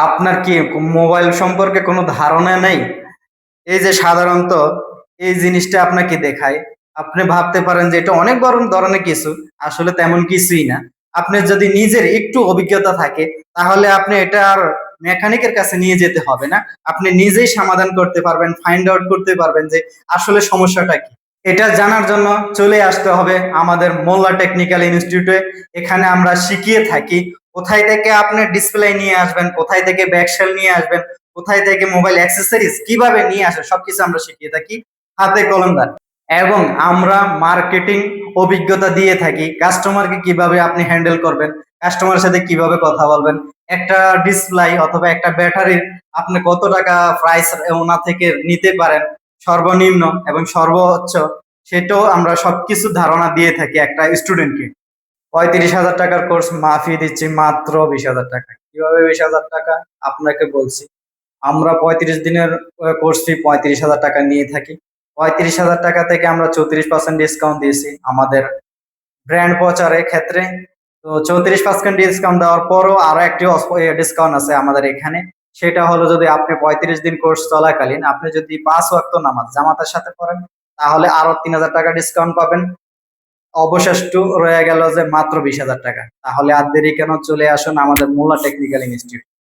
আপনার কি মোবাইল সম্পর্কে কোনো ধারণা নেই? এই যে সাধারণত এই জিনিসটা আপনাকে দেখায়, আপনি ভাবতে পারেন যে এটা অনেক বড় ধরনের কিছু, আসলে তেমন কিছুই না। আপনার যদি নিজের একটু অভিজ্ঞতা থাকে, তাহলে আপনি এটা আর মেকানিকের কাছে নিয়ে যেতে হবে না। আপনি নিজেই সমাধান করতে পারবেন, ফাইন্ড আউট করতে পারবেন যে আসলে সমস্যাটা কি। এটা জানার জন্য চলে আসতে হবে আমাদের মোল্লা টেকনিক্যাল ইনস্টিটিউটে। এখানে আমরা শিখিয়ে থাকি কোথায় থেকে আপনি ডিসপ্লে নিয়ে আসবেন, কোথায় থেকে ব্যাকশেল নিয়ে আসবেন, কোথায় থেকে মোবাইল অ্যাক্সেসরিজ কিভাবে নিয়ে আসে, সবকিছু আমরা শিখিয়ে থাকি হাতে কলমদার। এবং আমরা মার্কেটিং অভিজ্ঞতা দিয়ে থাকি, কাস্টমারকে কিভাবে আপনি হ্যান্ডেল করবেন, কাস্টমারের সাথে কিভাবে কথা বলবেন, একটা ডিসপ্লে অথবা একটা ব্যাটারির আপনি কত টাকা প্রাইস ওনা থেকে নিতে পারেন সর্বনিম্ন এবং সর্বোচ্চ, সেটাও আমরা সবকিছু ধারণা দিয়ে থাকি একটা স্টুডেন্টকে। ৩৫,০০০ টাকার কোর্স মাফিয়ে দিচ্ছি মাত্র ২০,০০০ টাকা। কিভাবে ২০,০০০ টাকা? আপনাকে বলছি। আমরা ৩৫ দিনের কোর্স ফি ৩৫,০০০ টাকা নিয়ে থাকি। ৩৫,০০০ টাকা থেকে আমরা 34% ডিসকাউন্ট দিয়েছি আমাদের ব্র্যান্ড প্রচারের ক্ষেত্রে। তো 34% ডিসকাউন্ট দেওয়ার পরও আরো একটি ডিসকাউন্ট আছে আমাদের এখানে। সেটা হলো, যদি আপনি ৩৫ দিন কোর্স চলাকালীন আপনি যদি ৫ ওয়াক্ত নামাজ জামাতের সাথে পড়েন, তাহলে আরো ৩,০০০ টাকা ডিসকাউন্ট পাবেন। অবশিষ্ট রয়ে গেল যে মাত্র ২০,০০০ টাকা। তাহলে আর দেরি কেন, চলে আসুন আমাদের মোল্লা টেকনিক্যাল ইনস্টিটিউট।